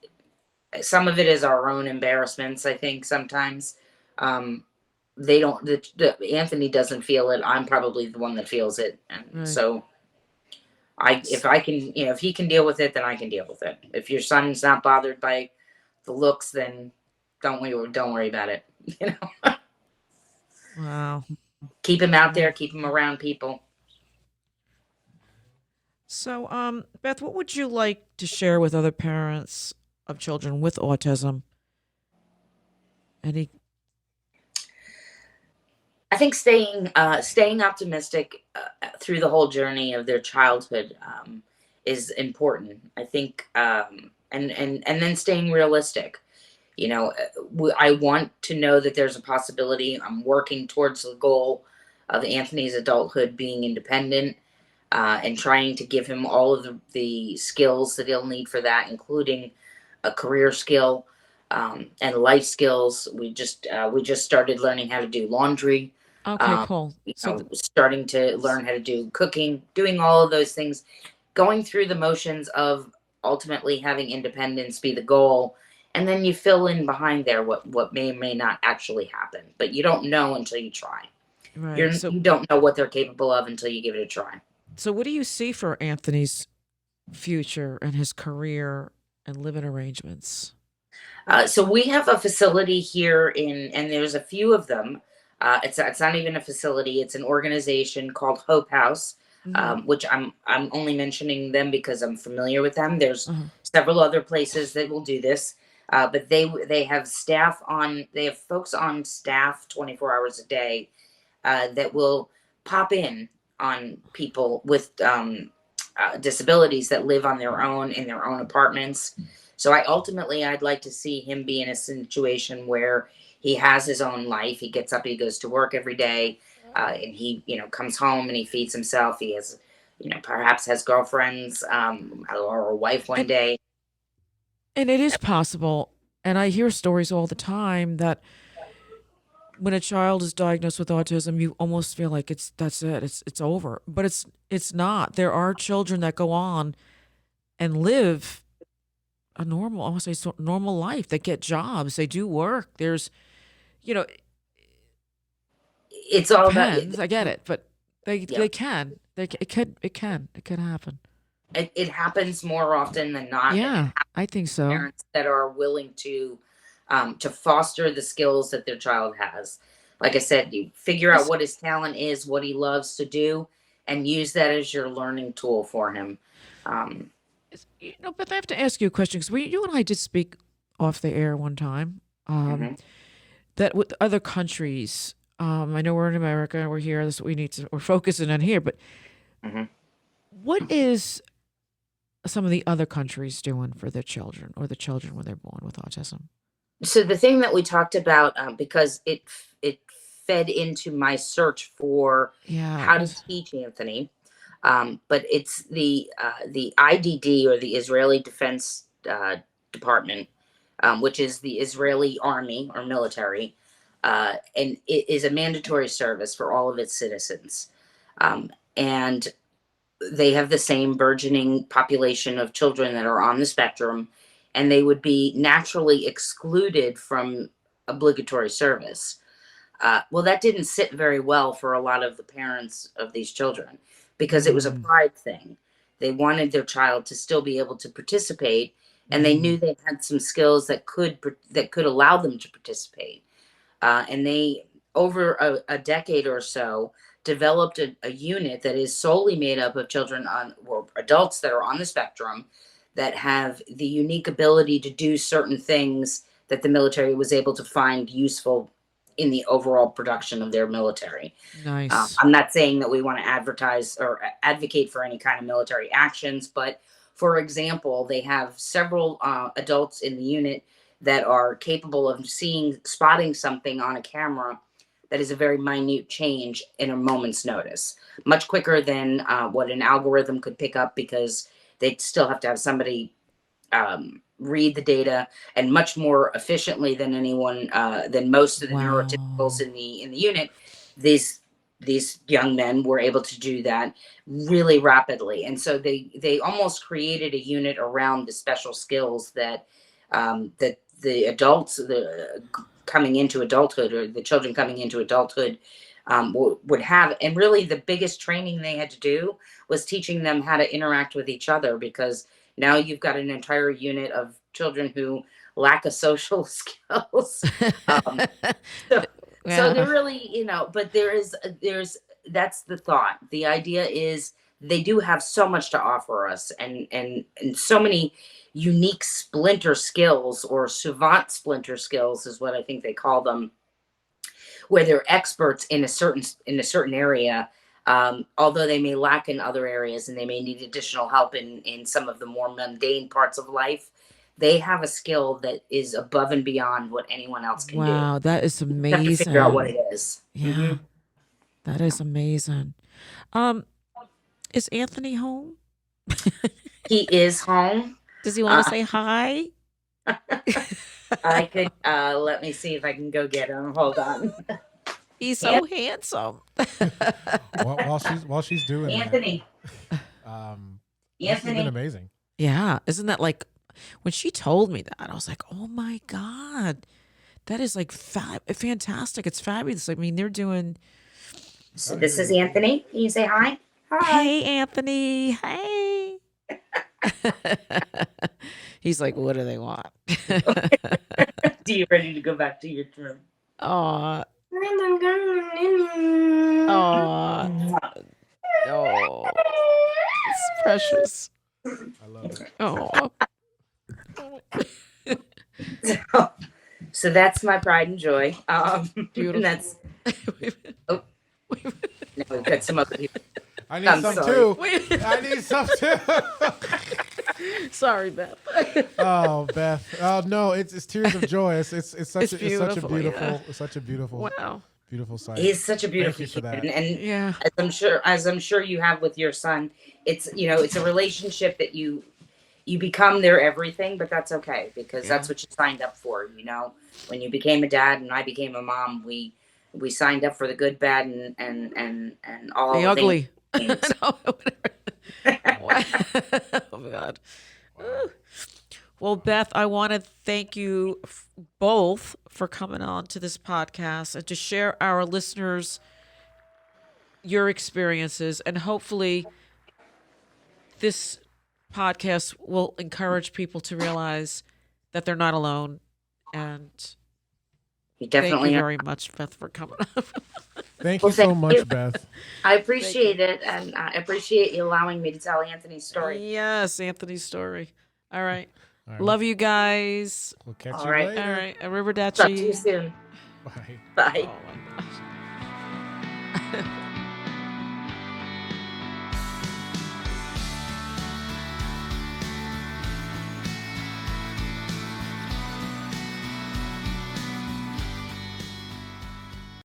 some of it is our own embarrassments. I think sometimes they don't. Anthony doesn't feel it. I'm probably the one that feels it, and Right. so if I can, if he can deal with it, then I can deal with it. If your son's not bothered by the looks, then don't worry about it. You know, Wow. keep him out Wow. there, keep him around people. So, Beth, what would you like to share with other parents of children with autism? Any? I think staying optimistic through the whole journey of their childhood is important. I think, and then staying realistic. I want to know that there's a possibility. I'm working towards the goal of Anthony's adulthood being independent, and trying to give him all of the skills that he'll need for that, including a career skill, and life skills. We just started learning how to do laundry. Okay, Um, cool. So, Starting to learn how to do cooking, doing all of those things, going through the motions of ultimately having independence be the goal, and then you fill in behind there what may or may not actually happen, but you don't know until you try. right. You don't know what they're capable of until you give it a try. So, what do you see for Anthony's future and his career and living arrangements? So we have a facility here and there's a few of them. It's not even a facility; it's an organization called Hope House, Mm-hmm. which I'm only mentioning them because I'm familiar with them. There's Uh-huh. several other places that will do this, but they have they have folks on staff 24 hours a day, that will pop in on people with disabilities that live on their own in their own apartments. So I'd like to see him be in a situation where he has his own life. He gets up, he goes to work every day, and he comes home and he feeds himself. He has perhaps has girlfriends, or a wife one And day. and it is possible, and I hear stories all the time that when a child is diagnosed with autism, you almost feel like that's it, it's over. But it's not. There are children that go on and live a normal, I want to say normal life. They get jobs, they do work. There's, you know, It's all about depends. I get it, but yeah. they can. It can happen. It happens more often than not, and it Yeah, I think so. parents that are willing to foster the skills that their child has. Like I said, you figure out This, what his talent is, what he loves to do, and use that as your learning tool for him. Um, but I have to ask you a question because you and I did speak off the air one time. mhm. That with other countries, I know we're in America, we're here. This is what we're focusing on here. But Mhm. what is some of the other countries doing for their children or the children when they're born with autism? So the thing that we talked about, because it fed into my search for Yeah, how to teach Anthony, but it's the IDD, or the Israeli Defense Department, which is the Israeli army or military, and it is a mandatory service for all of its citizens, and they have the same burgeoning population of children that are on the spectrum, and they would be naturally excluded from obligatory service. Well, that didn't sit very well for a lot of the parents of these children because it was a Mm, pride thing. They wanted their child to still be able to participate, and they mm, knew they had some skills that could allow them to participate. And they, over a decade or so, developed a unit that is solely made up of children on or adults that are on the spectrum that have the unique ability to do certain things that the military was able to find useful in the overall production of their military. nice. I'm not saying that we want to advertise or advocate for any kind of military actions, but For example, they have several adults in the unit that are capable of spotting something on a camera that is a very minute change in a moment's notice, much quicker than what an algorithm could pick up, because they'd still have to have somebody read the data, and much more efficiently than anyone than most of the neurotypicals Wow. in the unit. These young men were able to do that really rapidly, and so they almost created a unit around the special skills that that the adults, the coming into adulthood, or the children coming into adulthood, would have. And really, the biggest training they had to do was teaching them how to interact with each other, because now you've got an entire unit of children who lack a social skills. Um, so, so Yeah. they're really, but there's that's the thought. The idea is they do have so much to offer us, and so many unique splinter skills, or savant splinter skills is what I think they call them, where they're experts in a certain area, although they may lack in other areas, and they may need additional help in some of the more mundane parts of life. They have a skill that is above and beyond what anyone else can do. Wow, that is You have to figure out what amazing. it is. Yeah, that is amazing. Um, is Anthony home? He is home. Does he want to Uh, say hi? I could let me see if I can go get him. Hold on. He's so handsome. While she's doing Anthony. that, this has been Anthony. amazing. Yeah, isn't that like when she told me that, I was like, oh my God, that is like fantastic. It's fabulous. I mean, they're doing, So this is Anthony. Can you say hi? Hi. hey, Anthony, hey. He's like, what do they want? Do you ready to go back to your room? Aw. Aw. Oh, it's precious. I love it. Oh. So that's my pride and joy. Beautiful. And that's no, we've got some other people. I need I'm some sorry. too. Wait. I need some too. Sorry, Beth. Oh, Beth. Oh no, it's tears of joy. It's such a beautiful, yeah. such a beautiful Wow. beautiful sight. He's such a beautiful you for human, that. and Yeah. as I'm sure you have with your son, it's it's a relationship that you become their everything, but that's okay, because that's what you signed up for. When you became a dad and I became a mom, we signed up for the good, bad, and all The ugly. things. No, oh my God. Wow. Well, Beth, I want to thank you both for coming on to this podcast and to share our listeners your experiences, and hopefully this podcast will encourage people to realize that they're not alone. And You thank definitely you are. very much, Beth, for coming on. Thank Well, you so thank much, you. Beth. I appreciate it, and I appreciate you allowing me to tell Anthony's story. Yes, Anthony's story. All right. All right, Love you guys. We'll catch All you right. later. All right. Talk to you Arrivederci. soon. Bye. Bye. Oh my gosh.